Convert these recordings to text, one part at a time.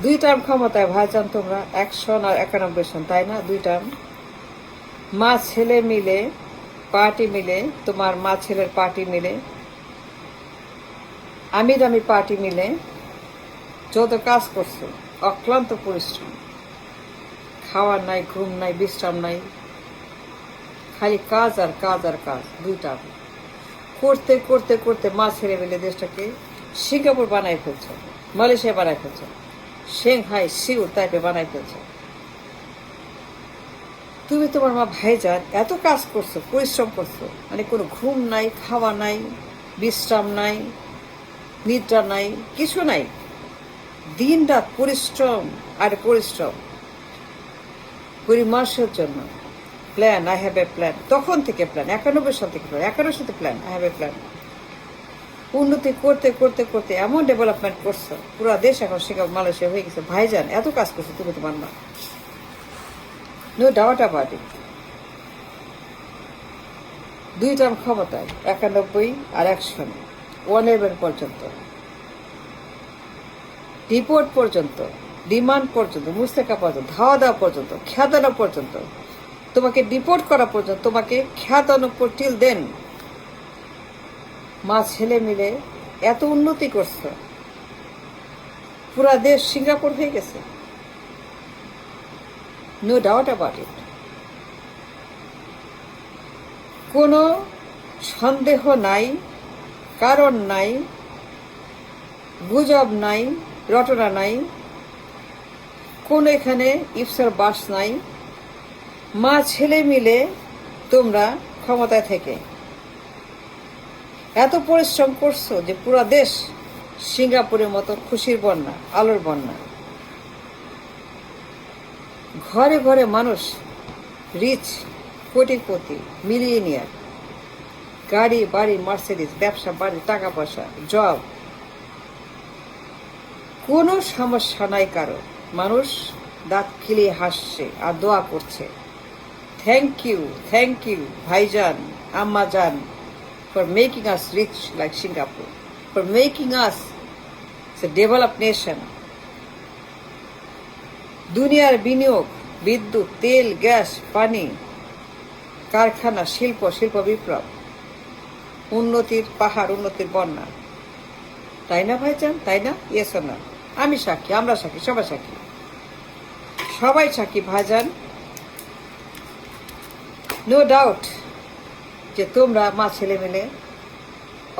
দুই টার্ম ক্ষমতায় ভাইজান তোমরা 100 আর 91 সন, তাই না? দুই টার্ম মা ছেলে মিলে, পার্টি মিলে, তোমার মা ছেলের পার্টি মিলে, আমি পার্টি মিলে যত কাজ করছো, অক্লান্ত পরিশ্রম, খাওয়ার নাই, ঘুম নাই, বিশ্রাম নাই, খালি কাজ আর কাজ আর কাজ। দুই টার্ম করতে করতে করতে মা ছেলে মিলে দেশটাকে সিঙ্গাপুর বানাই ফেলছ, মালয়েশিয়া বানাই ফেলছ, সাংহাই সিউল টাইপে বানাই ফেলছ। তুমি তোমার মা ভাইজান এত কাজ করছো, পরিশ্রম করছো, মানে কোনো ঘুম নাই, খাওয়া নাই, বিশ্রাম নাই, নিদ্রা নাই, কিছু নাই, দিন রাত পরিশ্রম আর পরিশ্রম। গরিব মানুষের জন্য plan, I have a plan. তখন থেকে প্ল্যান, 91 সাল থেকে প্ল্যান, 91 সাথে plan, I have a plan. উন্নতি করতে করতে করতে এমন ডেভেলপমেন্ট করছো, পুরো দেশ এখন সিঙ্গাপুর মালয়েশিয়া হয়ে গেছে। ভাইজান এত কাজ করছো তুমি তোমার মা, নো ডাউট অ্যাবাউট ইট। দুই টার্ম ক্ষমতায়, 91 আর 100, 111 পর্যন্ত, রিপোর্ট পর্যন্ত, ডিমান্ড পর্যন্ত, মুস্তেকা পর্যন্ত, ধাওয়া দেওয়া পর্যন্ত, খ্যাদানো পর্যন্ত, তোমাকে ডিপোর্ট করা পর্যন্ত, তোমাকে খ্যাদানো টিল দেন। মা ছেলে মিলে এত উন্নতি করছো, পুরা দেশ সিঙ্গাপুর হয়ে গেছে, নো ডাউট অ্যাবাউট ইট। কোনো সন্দেহ নাই, কারণ নাই, গুজব নাই, রটনা নাই, কোন এখানে ইফসার বাস নাই। মা ছেলে মিলে তোমরা ক্ষমতায় থেকে এত পরিশ্রম করছো যে পুরা দেশ সিঙ্গাপুরের মতো খুশির বন্যা, আলোর বন্যা। ঘরে ঘরে মানুষ রিচ, কোটিপতি, মিলিয়নিয়ার, গাড়ি বাড়ি, মার্সিডিজ, ব্যবসা বাড়ি, টাকা পয়সা, জব, কোনো সমস্যা নাই কারো। মানুষ দাঁত খিলিয়ে হাসছে আর দোয়া করছে, থ্যাংক ইউ ভাইজান, আম্মা জান, for making us rich like Singapore, for making us a developed nation. দুনিয়ার বিনিয়োগ, বিদ্যুৎ, তেল, গ্যাস, পানি, কারখানা, শিল্প বিপ্লব, উন্নতির পাহাড়, উন্নতির বন্যা, তাই না ভাইজান? তাই না? ইয়েস অর না? আমি সাক্ষী, আমরা সাক্ষী, সবাই সাক্ষী, সবাই সাক্ষী ভাইজান। নো ডাউট যে তোমরা মা ছেলে মিলে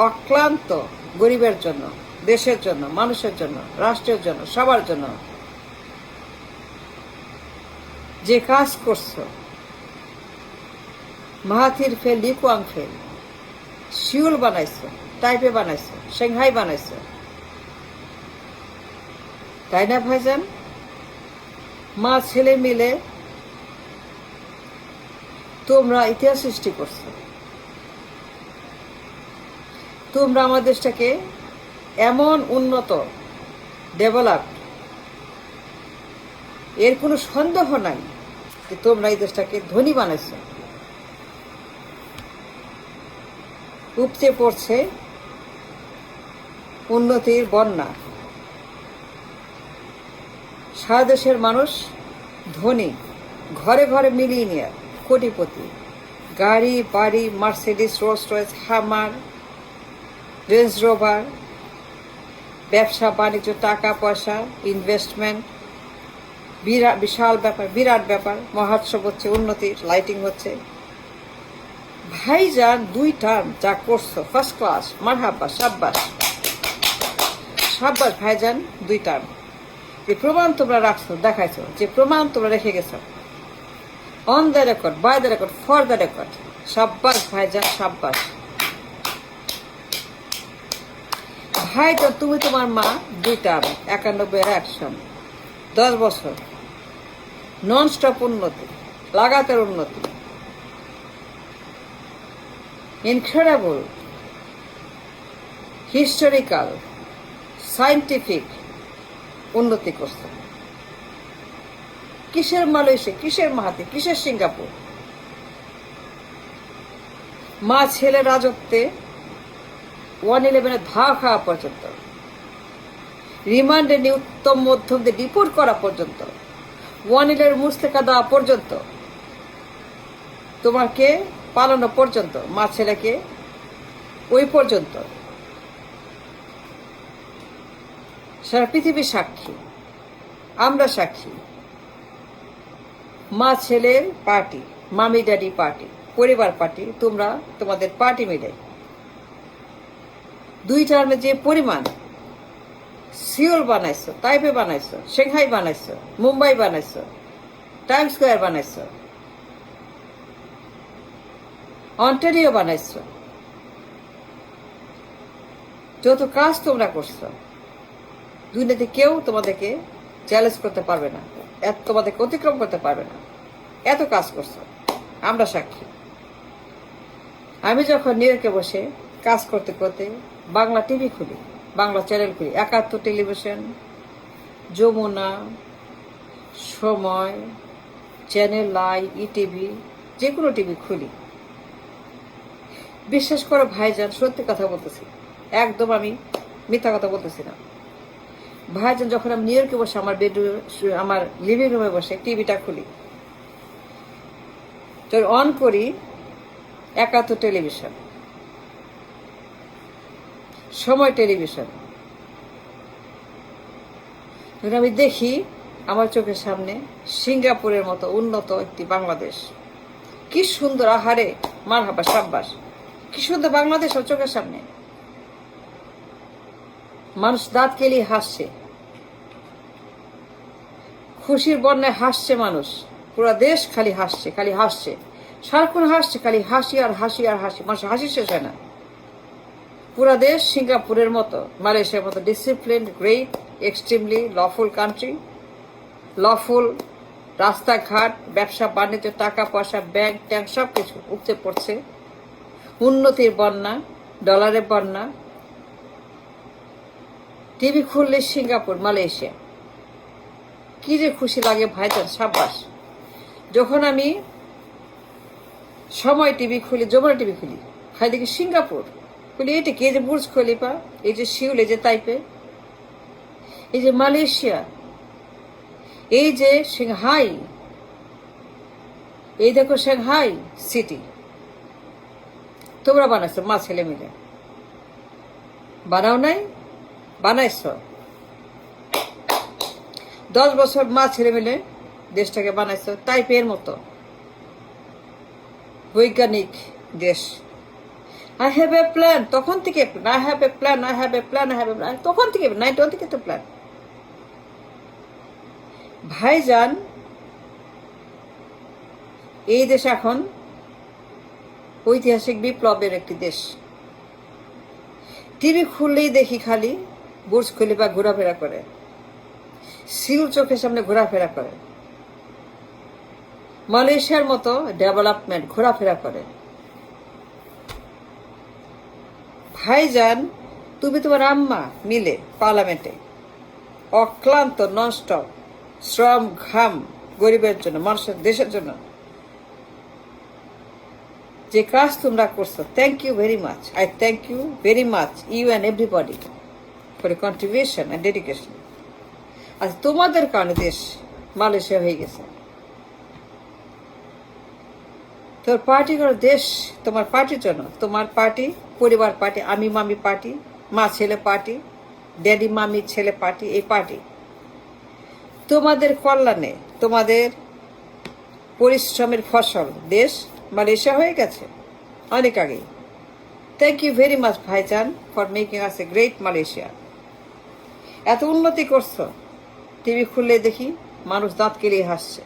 অক্লান্ত গরিবের জন্য, দেশের জন্য, মানুষের জন্য, রাষ্ট্রের জন্য, সবার জন্য যে কাজ করছো, মাহাথির ফেল, লিকুয়াং ফেল, সিউল বানাইছো, টাইপে বানাইছো, সাংহাই বানাইছো, তাই না ভাইজান? মা ছেলে মিলে তোমরা ইতিহাস সৃষ্টি করছো। তোমরা আমাদের দেশটাকে এমন উন্নত, ডেভেলপ, এর কোনো সন্দেহ নাই যে তোমরা এই দেশটাকে ধনী বানাইছ। উপচে পড়ছে উন্নতির বন্যা, সারা দেশের মানুষ ধনী, ঘরে ঘরে মিলিয়নিয়ার, কোটিপতি, গাড়ি বাড়ি, মার্সিডিজ, রোলস রয়েস, হামার, রেঞ্জ রোভার, ব্যবসা বাণিজ্য, টাকা পয়সা, ইনভেস্টমেন্ট, বিশাল ব্যাপার, বিরাট ব্যাপার, মহোৎসব হচ্ছে, উন্নতির লাইটিং হচ্ছে। ভাইজান দুই টার্ম যা করছো, ফার্স্ট ক্লাস, মারহাবা, সাব্বাস সাব্বাস ভাইজান, দুই টার্ম। যে প্রমাণ তোমরা রাখছো, দেখাইছো, যে প্রমাণ তোমরা রেখে গেছো, on the record, by the record, for the record, সাব্বাস ভাইজান, সাব্বাস ভাইজান। তুমি তোমার মা দুই টার্ম, 91 আর 100, 10 বছর নন স্টপ উন্নতি, লাগাতার উন্নতি, ইনক্রেডিবল, হিস্টোরিক্যাল, সায়েন্টিফিক উন্নতি করছে। কিসের মালয়েশিয়া, কিসের মাহাতি, কিসের সিঙ্গাপুর? মা ছেলে রাজত্বে 111 ধাওয়া খাওয়া পর্যন্ত, রিমান্ডে নিয়ে উত্তম মধ্যম দিয়ে ডিপোর্ট করা পর্যন্ত, ওয়ানিলের মুসলেকা দেওয়া পর্যন্ত, তোমাকে পালানো পর্যন্ত, মা ছেলেকে ওই পর্যন্ত সারা পৃথিবী সাক্ষী, আমরা সাক্ষী। মা ছেলের পার্টি, মামি ড্যাডি পার্টি, পরিবার পার্টি, তোমরা তোমাদের পার্টি মিলে 2 টার্মে যে পরিমাণ সিওল বানাইছো, তাইপে বানাইছো, সাংহাই বানাইছো, মুম্বাই বানাইছো, টাইম স্কোয়ার বানাইছো, অন্টারিও বানাইছো, যত কাজ তোমরা করছো, দুনিয়াতে কেউ তোমাদেরকে চ্যালেঞ্জ করতে পারবে না, তোমাদেরকে অতিক্রম করতে পারবে না, এত কাজ করছো, আমরা সাক্ষী। আমি যখন নিউ ইয়র্কে বসে কাজ করতে করতে বাংলা টিভি খুলি, বাংলা চ্যানেল খুলি, 71 টেলিভিশন, যমুনা, সময়, চ্যানেল আই, ইটিভি, যে কোনো টিভি খুলি, বিশ্বাস করো ভাইজান, সত্যি কথা বলতেছি, একদম আমি মিথ্যা কথা বলতেছি না। ভাইজান, যখন আমি নিউ ইয়র্কে বসে আমার বেডরুম, আমার লিভিং রুমে বসে টিভিটা খুলি, অন করি 71 টেলিভিশন, সময় টেলিভিশন, আমি দেখি আমার চোখের সামনে সিঙ্গাপুরের মতো উন্নত একটি বাংলাদেশ, কি সুন্দর, আহারে মারহাবা সাব্বাস, কি সুন্দর বাংলাদেশ আমার চোখের সামনে। মানুষ দাঁত কেলিয়ে হাসছে, খুশির বন্যায় হাসছে মানুষ, পুরো দেশ খালি হাসছে, খালি হাসছে, সারাক্ষণ হাসছে, খালি হাসি আর হাসি আর হাসি, মানুষ হাসি শেষ হয় না। পুরা দেশ সিঙ্গাপুরের মতো, মালয়েশিয়ার মতো discipline, great, extremely lawful country, lawful রাস্তাঘাট, ব্যবসা বাণিজ্য, টাকা পয়সা, ব্যাংক ট্যাঙ্ক সব কিছু উপচে পড়ছে, উন্নতির বন্যা, ডলারের বন্যা। টিভি খুললে সিঙ্গাপুর, মালয়েশিয়া, কি যে খুশি লাগে ভাইজান, সাব্বাস। যখন আমি সময় টিভি খুলি, যমুনা টিভি খুলি, খাই দেখি সিঙ্গাপুর, বলি এটা কি, এই যে বুর্জ খলিফা, এই যে সিউল, এই যে তাইপে, এই যে মালয়েশিয়া, এই যে সাংহাই, এই দেখো সাংহাই সিটি, তোমরা বানাইছো মা ছেলে মিলে, বানাও নাই? বানাইছো 10 বছর মা ছেলে মিলে দেশটাকে বানাইছো, তাইপের মতো বৈজ্ঞানিক দেশ। I have a plan, তখন থেকে I have a plan, I have a plan, I have a plan, তখন থেকে 91 থেকে তো প্ল্যান। ভাইজান, এই দেশ এখন ঐতিহাসিক বিপ্লবের একটি দেশ। টিভি খুললেই দেখি খালি বুর্জ খলিফা ঘোরাফেরা করে, সিউল চোখের সামনে ঘোরাফেরা করে, মালয়েশিয়ার মতো ডেভেলপমেন্ট ঘোরাফেরা করে। ভাইজান, তুমি তোমার আম্মা মিলে পার্লামেন্টে অক্লান্ত ননস্টপ শ্রম ঘাম, গরিবের জন্য, মানুষের, দেশের জন্য যে কাজ তোমরা করছো, thank you very much, I thank you very much, you and everybody for a contribution and dedication. আজ তোমাদের কারণে দেশ মালয়েশিয়া হয়ে গেছে। তোর পার্টি করো, দেশ তোমার পার্টির জন্য, তোমার পার্টি, পরিবার পার্টি, আমি মামি পার্টি, মা ছেলে পার্টি, ড্যাডি মামি ছেলে পার্টি, এই পার্টি তোমাদের কল্যাণে, তোমাদের পরিশ্রমের ফসল দেশ মালয়েশিয়া হয়ে গেছে অনেক আগেই। থ্যাংক ইউ ভেরি মাচ ভাইজান for making us a great Malaysia. এত উন্নতি করছো, টিভি খুললে দেখি মানুষ দাঁত কেলিয়ে হাসছে,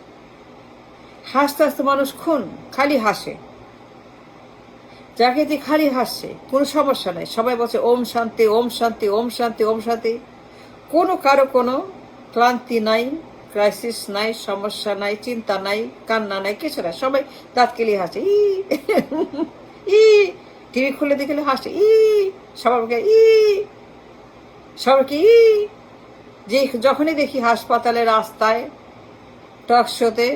হাসতে হাসতে মানুষ খুন, খালি হাসে, যাকে দিয়ে খালি হাসছে, কোনো সমস্যা নাই, সবাই বলছে ওম শান্তি, ওম শান্তি, ওম শান্তি, ওম শান্তি, কোনো কারো কোনো ক্লান্তি নাই, ক্রাইসিস নাই, সমস্যা নাই, চিন্তা নাই, কান্না নাই, কিছু না, সবাই দাঁত কেলিয়ে হাসে, ই টিভি খুলে দেখলে হাসে, সবাইকে সবাইকে যে যখনই দেখি হাসপাতালে, রাস্তায়, টক শোতে,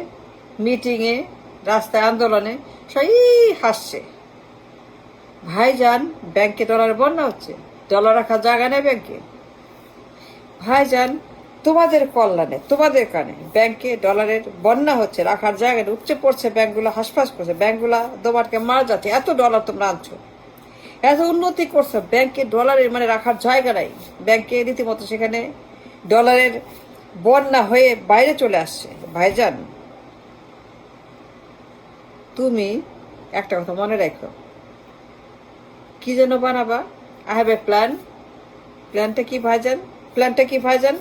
মিটিংয়ে, রাস্তায়, আন্দোলনে, সবাই হাসছে। ভাইজান, ব্যাংকে ডলার বন্যা হচ্ছে, ডলার রাখার জায়গা নেই ব্যাংকে, ভাইজান, তোমাদের কল্যাণে, তোমাদের কারণে ব্যাংকে ডলারের বন্যা হচ্ছে, রাখার জায়গা নেই, উপচে পড়ছে, ব্যাংকগুলো হাসপাস করছে, ব্যাংকগুলা তোমারকে মারা যাচ্ছে। এত ডলার তোমরা আনছো, এত উন্নতি করছো, ব্যাংকে ডলারের মানে রাখার জায়গা নাই, ব্যাংকে রীতিমতো সেখানে ডলারের বন্যা হয়ে বাইরে চলে আসছে। ভাইজান, তুমি একটা কথা মনে রাখো, কি যেন বানাবা? I have a plan. প্ল্যানটা কি ভাইজান? প্ল্যানটা কি ভাইজান?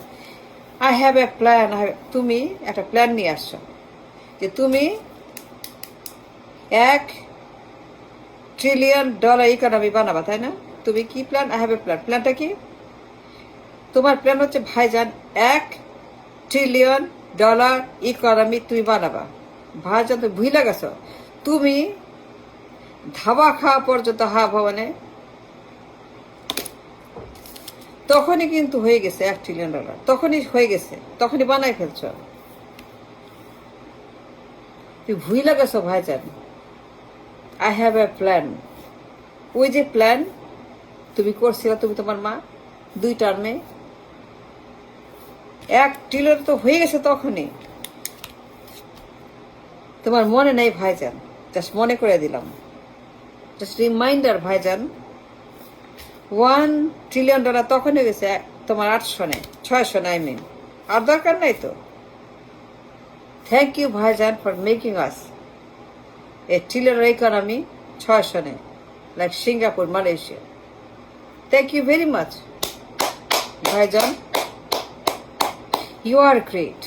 I have a plan. তুমি একটা প্ল্যান নিয়ে আসছো যে তুমি $1 ট্রিলিয়ন ইকোনমি বানাবা, তাই না? তুমি কি plan? I have a plan. প্ল্যানটা কি? তোমার প্ল্যান হচ্ছে ভাইজান $1 ট্রিলিয়ন ইকোনমি তুমি বানাবা। ভাইজান, তুমি ভুলে গেছো, তুমি ধাবা খাওয়া পর্যন্ত ভবনে তখনই কিন্তু হয়ে গেছে $1 ট্রিলিয়ন, তখনই হয়ে গেছে, তখনই বানাই ফেলছ। তুমি ভুলে গেছো ভাইজান, আই হ্যাভ এ প্ল্যান। ওই যে প্ল্যান তুমি করছিলে, তুমি তোমার মা 2 টার্মে $1 ট্রিলিয়ন তো হয়ে গেছে তখনই। তোমার মনে নেই ভাইজান, জাস্ট মনে করে দিলাম, জাস্ট রিমাইন্ডার ভাইজান। $1 ট্রিলিয়ন তখন হয়ে গেছে তোমার 600 আই মিন। আর দরকার নাই তো। থ্যাংক ইউ ভাইজান for making us $1 trillion economy 600 like Singapore, Malaysia. Thank you very much ভাইজান। You are great,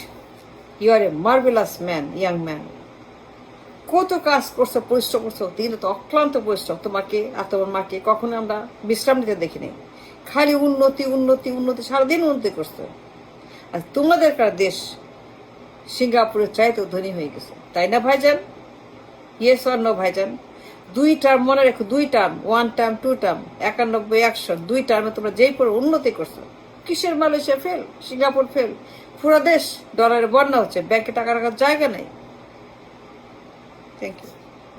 you are a marvellous man, young man. কত কাজ করছো, পরিশ্রম করছো, দিনে তো অক্লান্ত পরিশ্রম। তোমাকে আর তোমার মাকে কখনো আমরা বিশ্রাম নিতে দেখিনি, খালি উন্নতি উন্নতি উন্নতি, সারাদিন উন্নতি করছো। আর তোমাদের দেশ সিঙ্গাপুরের চাইতেও ধনী হয়ে গেছে, তাই না ভাইজান? ইয়েস অর নো ভাইজান? 2 টার্ম মনে রেখো, 2 টার্ম, 1 টার্ম 2 টার্ম, 91 100, 2 টার্মে তোমরা যেই পরে উন্নতি করছো। কিসের মালয়েশিয়া ফেল, সিঙ্গাপুর ফেল, পুরো দেশ ডলারের বন্যা হচ্ছে, ব্যাংকে টাকা রাখার জায়গা নেই। Thank you.